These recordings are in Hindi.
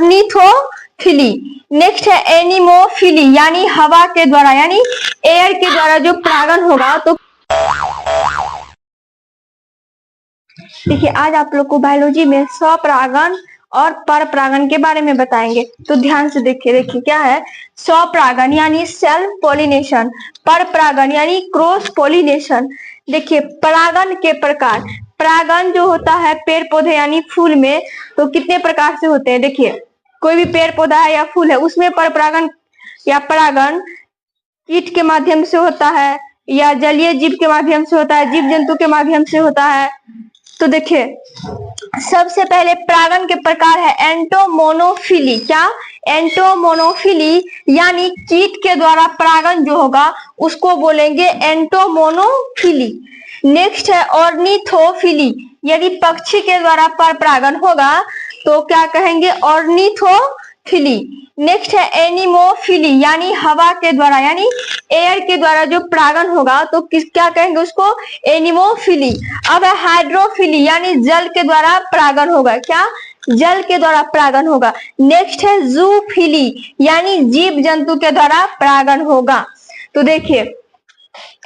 ऑर्निथोफिली। नेक्स्ट है एनिमोफिली, यानी हवा के द्वारा यानी एयर के द्वारा जो परागण होगा। तो देखिए आज आप लोग को बायोलॉजी में स्वपरागण और परपरागण के बारे में बताएंगे, तो ध्यान से देखिए क्या है। स्वपरागण यानी सेल्फ पोलिनेशन, परपरागण यानी क्रॉस पोलिनेशन। देखिए परागण के प्रकार, परागण जो होता है पेड़ पौधे यानी फूल में, तो कितने प्रकार से होते हैं। देखिए कोई भी पेड़ पौधा है या फूल है उसमें परपरागण या परागण कीट के माध्यम से होता है या जलीय जीव के माध्यम से होता है, जीव जंतु के माध्यम से होता है। तो देखिए सबसे पहले परागण के प्रकार है एंटोमोनोफिली। क्या? एंटोमोनोफिली, यानी कीट के द्वारा परागण जो होगा उसको बोलेंगे एंटोमोनोफिली। नेक्स्ट है ऑर्निथोफिली, यदि पक्षी के द्वारा परपरागण होगा तो क्या कहेंगे? ऑर्निथोफिली। नेक्स्ट है एनिमोफिली, यानी हवा के द्वारा यानी एयर के द्वारा जो परागण होगा तो क्या कहेंगे उसको? एनिमोफिली। अब है हाइड्रोफिली, यानी जल के द्वारा परागण होगा। क्या? जल के द्वारा परागण होगा। नेक्स्ट है जूफिली, यानी जीव जंतु के द्वारा परागण होगा। तो देखिए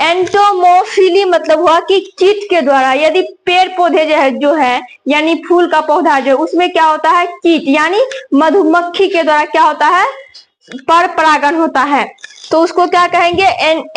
एंटोमोफिली मतलब हुआ कि कीट के द्वारा, यदि पेड़ पौधे जो है यानी फूल का पौधा जो उसमें क्या होता है? कीट यानी मधुमक्खी के द्वारा क्या होता है? पर परागण होता है, तो उसको क्या कहेंगे?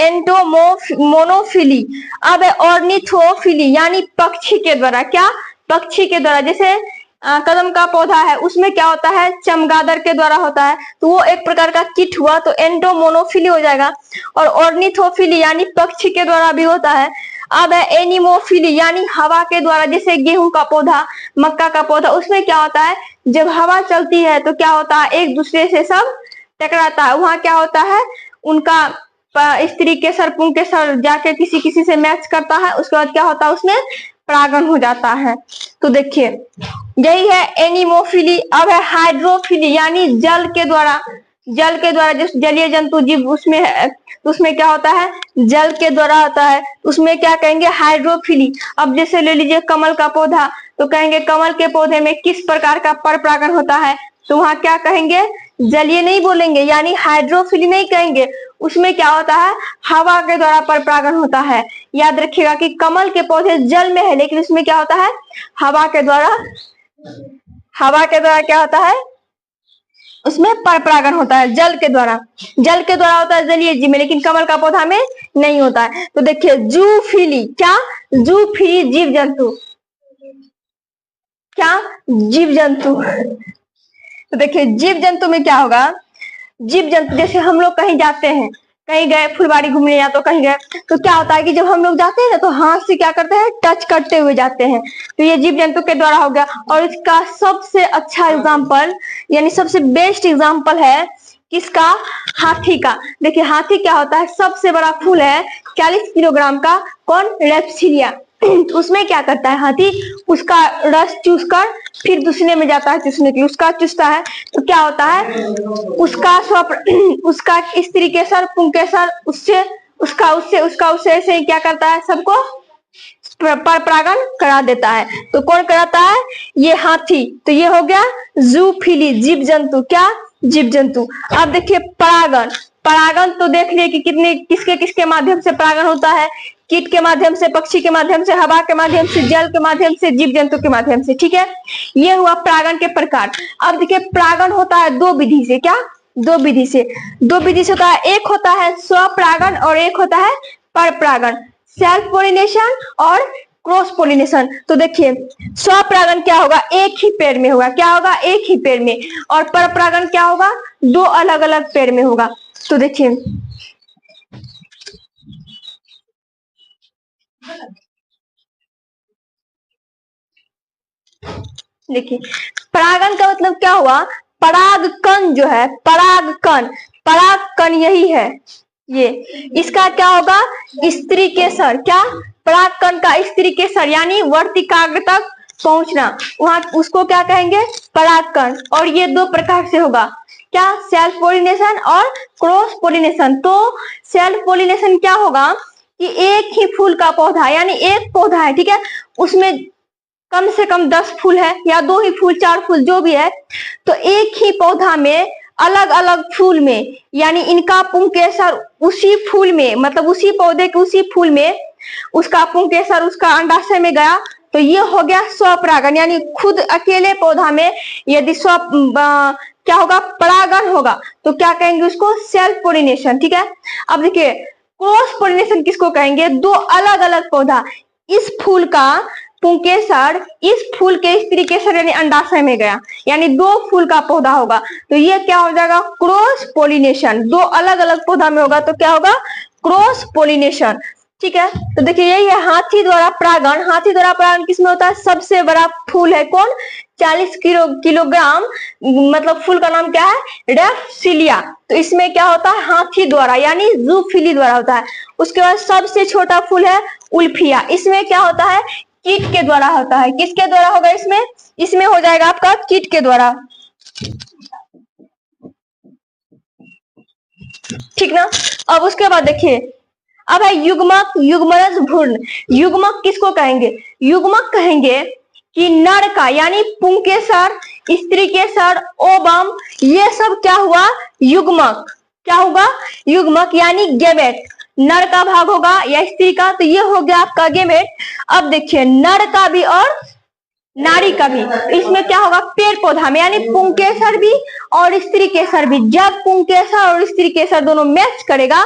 एंटोमोनोफिली। अब है ऑर्निथोफिली, यानी पक्षी के द्वारा। क्या? पक्षी के द्वारा। जैसे कदम का पौधा है उसमें क्या होता है? चमगादड़ के द्वारा होता है, तो वो एक प्रकार का कीट हुआ, तो एंटोमोनोफिली हो जाएगा। और ऑर्निथोफिली यानी पक्षी के द्वारा भी होता है। अब है एनिमोफिली, यानी हवा के द्वारा। जैसे गेहूं का पौधा, मक्का का पौधा, उसमें क्या होता है? जब हवा चलती है तो क्या होता है? एक दूसरे से सब टकराता है। वहां क्या होता है? उनका स्त्री के सर पुंग के सर जाके किसी से मैच करता है, उसके बाद क्या होता है? उसमें परागण हो जाता है। तो देखिए यही है एनिमोफिली। अब है हाइड्रोफिली, यानी जल के द्वारा। जल के द्वारा जो जलीय जंतु जीव उसमें क्या होता है? जल के द्वारा होता है, उसमें क्या कहेंगे? हाइड्रोफिली। अब जैसे ले लीजिए कमल का पौधा, तो कहेंगे कमल के पौधे में किस प्रकार का पर परागण होता है, तो वहां क्या कहेंगे? जलीय नहीं बोलेंगे, यानी हाइड्रोफिली नहीं कहेंगे। उसमें क्या होता है? हवा के द्वारा पर परागण होता है। याद रखिएगा कि कमल के पौधे जल में है, लेकिन उसमें क्या होता है? हवा के द्वारा। हवा के द्वारा क्या होता है? उसमें पर परागण होता है जल के द्वारा। जल के द्वारा होता है जलीय जीव में, लेकिन कमल का पौधा में नहीं होता है। तो देखिए जूफिली। क्या? जूफिली जीव जंतु। क्या? जीव जंतु। तो देखिए जीव जंतु में क्या होगा? जीव जंतु जैसे हम लोग कहीं जाते हैं, कहीं गए फुलवाड़ी घूमने या तो कहीं गए, तो क्या होता है कि जब हम लोग जाते हैं ना तो हाथ से क्या करते हैं? टच करते हुए जाते हैं। तो ये जीव जंतु के द्वारा हो गया। और इसका सबसे अच्छा एग्जाम्पल यानी सबसे बेस्ट एग्जाम्पल है किसका? हाथी का। देखिए हाथी क्या होता है? सबसे बड़ा फूल है 40 किलोग्राम का। कौन? रेप्सिलिया। उसमें क्या करता है हाथी? उसका रस चूसकर फिर दूसरे में जाता है चूसने के लिए, उसका चूसता है, तो क्या होता है? उसका स्त्री के सर पुंकेसर उससे ऐसे क्या करता है? सबको पर परागण करा देता है। तो कौन कराता है? ये हाथी। तो ये हो गया जूफिली जीव जंतु। क्या? जीव जंतु। अब देखिए परागण। परागण तो देख लिए कि कितने किसके माध्यम से परागण होता है? कीट के माध्यम से, पक्षी के माध्यम से, हवा के माध्यम से, जल के माध्यम से, जीव जंतु के माध्यम से। ठीक है, ये हुआ परागण के प्रकार। अब देखिए परागण होता है दो विधि से। क्या? दो विधि से होता है। एक होता है स्वपरागण और एक होता है परपरागण, सेल्फ पोलिनेशन और क्रॉस पोलिनेशन। तो देखिए स्वपरागण क्या होगा? एक ही पेड़ में होगा। क्या होगा? एक ही पेड़ में। और परपरागण क्या होगा? दो अलग अलग पेड़ में होगा। तो देखिए परागण का मतलब क्या हुआ? परागकण जो है, परागकण यही है ये। इसका क्या होगा? स्त्री केसर। क्या? परागकण का स्त्री केसर यानी वर्तिकाग्र तक पहुंचना, वहां उसको क्या कहेंगे? परागकण। और ये दो प्रकार से होगा। क्या? सेल्फ पोलिनेशन और क्रॉस पोलिनेशन। तो सेल्फ पोलिनेशन क्या होगा कि एक ही फूल का पौधा यानी एक पौधा है, ठीक है, उसमें कम से कम 10 फूल है या 2 ही फूल, 4 फूल, जो भी है, तो एक ही पौधा में अलग अलग फूल में, यानी इनका पुंकेसर उसी फूल में, मतलब उसी पौधे के उसी फूल में उसका पुंकेसर उसका अंडाशय में गया, तो ये हो गया स्वपरागण। यानी खुद अकेले पौधा में यदि क्या होगा, परागण होगा, तो क्या कहेंगे उसको, सेल्फ पोलिनेशन। ठीक है, अब देखिए क्रॉस पोलिनेशन किसको कहेंगे, दो अलग अलग पौधा, इस फूल का पुंकेसर इस फूल के स्त्री केसर यानी अंडाशय में गया, यानी 2 फूल का पौधा होगा, तो ये क्या हो जाएगा, क्रॉस पोलिनेशन। 2 अलग अलग पौधा में होगा तो क्या होगा, क्रॉस पोलिनेशन। ठीक है, तो देखिए यही है हाथी द्वारा परागण। हाथी द्वारा परागण किसमें होता है, सबसे बड़ा फूल है कौन, 40 किलोग्राम, मतलब फूल का नाम क्या है, रेप्सिलिया। तो इसमें क्या होता है, हाथी द्वारा यानी जूफिली द्वारा होता है। उसके बाद सबसे छोटा फूल है उल्फिया, इसमें क्या होता है, कीट के द्वारा होता है। किसके द्वारा होगा, इसमें हो जाएगा आपका कीट के द्वारा। ठीक ना। अब उसके बाद देखिए, अब है युग्मक, युग्मनज, भ्रूण। युग्मक किसको कहेंगे, युग्मक कहेंगे कि नर का यानी पुंकेसर, स्त्री केसर, ओवम, ये सब क्या हुआ, युग्मक। क्या होगा, युग्मक यानी गेमेट। नर का भाग होगा या स्त्री का, तो ये हो गया आपका गेमेट। अब देखिए नर का भी और नारी का भी, इसमें क्या होगा, पेड़ पौधा में, यानी पुंकेसर भी और स्त्री केसर भी। जब पुंकेसर और स्त्री केसर दोनों मैच करेगा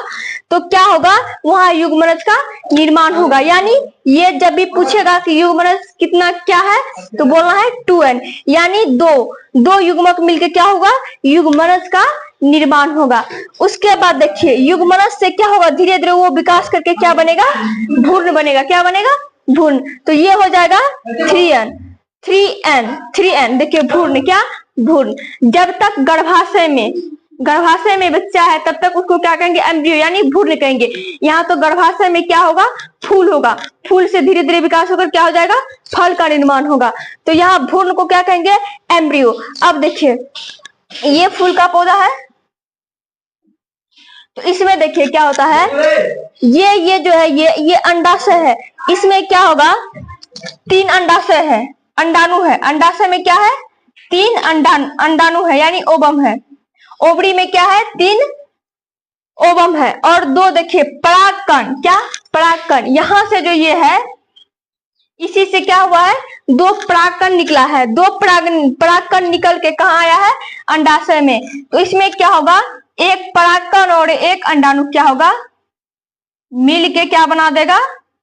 तो क्या होगा, वहां युग्मनज का निर्माण होगा। यानी ये जब भी पूछेगा कि युग्मनज कितना क्या है, तो बोलना है 2n, यानी 2 युग्मक मिलकर क्या होगा, युग्मनज का निर्माण होगा। उसके बाद देखिए युग्मनज से क्या होगा, धीरे धीरे वो विकास करके क्या बनेगा, भ्रूण बनेगा। क्या बनेगा, भ्रूण। तो ये हो जाएगा 3n। देखिए भ्रूण, क्या भ्रूण। जब तक गर्भाशय में बच्चा है तब तक उसको क्या कहेंगे, एम्ब्रियो यानी भ्रूण कहेंगे। यहाँ तो गर्भाशय में क्या होगा, फूल होगा, फूल से धीरे धीरे विकास होकर क्या हो जाएगा, फल का निर्माण होगा। तो यहाँ भ्रूण को क्या कहेंगे, एम्ब्रियो। अब देखिए ये फूल का पौधा है, तो इसमें देखिए क्या होता है, ये जो है ये अंडाशय है। इसमें क्या होगा, 3 अंडाशय है, अंडाणु है। अंडाशय में क्या है, 3 अंडाणु है यानी ओवम है। ओवरी में क्या है, 3 ओवम है। और 2 देखिए परागकण, क्या परागकण, यहां से जो ये है इसी से क्या हुआ है, 2 परागकण निकला है। 2 परागकण निकल के कहा आया है, अंडाशय में। तो इसमें क्या होगा, एक परागकण और एक अंडाणु क्या होगा, मिल के क्या बना देगा,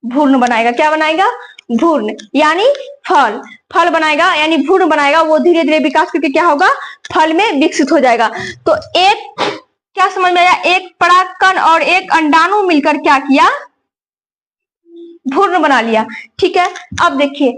भ्रूण बनाएगा। क्या बनाएगा, भ्रूण यानी फल बनाएगा, यानी भ्रूण बनाएगा। वो धीरे धीरे विकास करके क्या होगा, फल में विकसित हो जाएगा। तो एक क्या समझ में आया, एक परागकण और एक अंडाणु मिलकर क्या किया, भ्रूण बना लिया। ठीक है, अब देखिए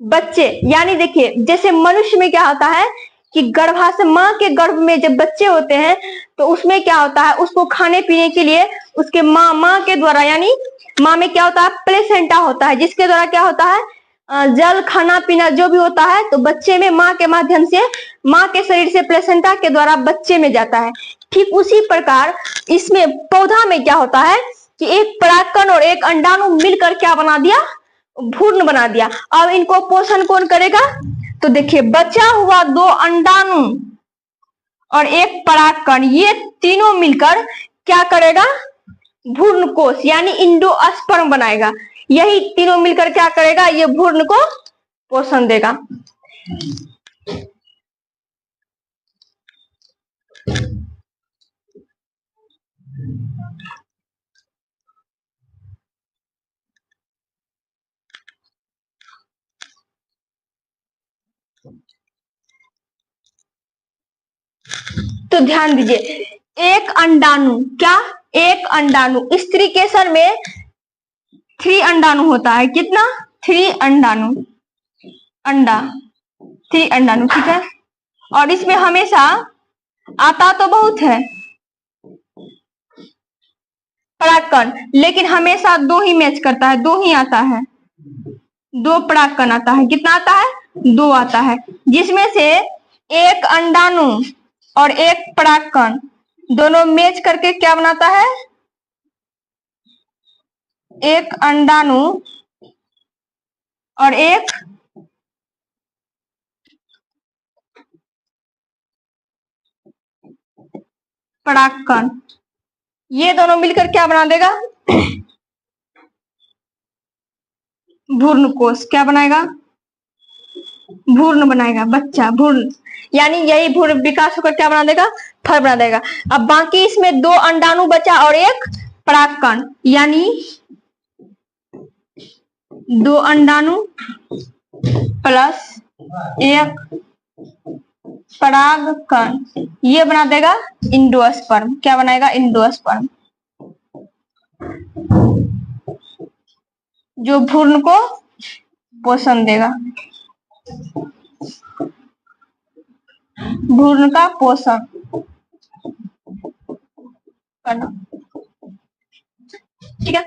बच्चे, यानी देखिए जैसे मनुष्य में क्या होता है कि गर्भाशय, माँ के गर्भ में जब बच्चे होते हैं तो उसमें क्या होता है, उसको खाने पीने के लिए उसके माँ के द्वारा, यानी माँ में क्या होता है, प्लेसेंटा होता है, जिसके द्वारा क्या होता है, जल, खाना पीना जो भी होता है, तो बच्चे में माँ के माध्यम से, माँ के शरीर से प्लेसेंटा के द्वारा बच्चे में जाता है। ठीक उसी प्रकार इसमें पौधा में क्या होता है कि एक परागकण और एक अंडाणु मिलकर क्या बना दिया, भ्रूण बना दिया। अब इनको पोषण कौन करेगा, तो देखिए बचा हुआ 2 अंडाणु और एक परागकण, ये तीनों मिलकर क्या करेगा, भ्रूण कोश यानी इंडोस्पर्म बनाएगा। यही तीनों मिलकर क्या करेगा, ये भ्रूण को पोषण देगा। तो ध्यान दीजिए, एक अंडाणु, क्या, एक अंडाणु, स्त्री केसर में 3 अंडाणु होता है। कितना, 3 अंडाणु, 3 अंडाणु। ठीक है, और इसमें हमेशा आता तो बहुत है परागकण, लेकिन हमेशा 2 ही मैच करता है, 2 ही आता है, 2 परागकण आता है। कितना आता है, 2 आता है, जिसमें से एक अंडाणु और एक परागकण दोनों मैच करके क्या बनाता है, एक अंडाणु और एक परागकण, ये दोनों मिलकर क्या बना देगा? भ्रूण कोश। क्या बनाएगा? भ्रूण बनाएगा, बच्चा भ्रूण, यानी यही भ्रूण विकास होकर क्या बना देगा? फल बना देगा। अब बाकी इसमें 2 अंडाणु बचा और 1 परागकण, यानी 2 अंडाणु प्लस 1 परागकण, ये बना देगा इंडोस्पर्म। क्या बनाएगा? इंडोस्पर्म, जो भ्रूण को पोषण देगा, भ्रूण का पोषण करना। ठीक है।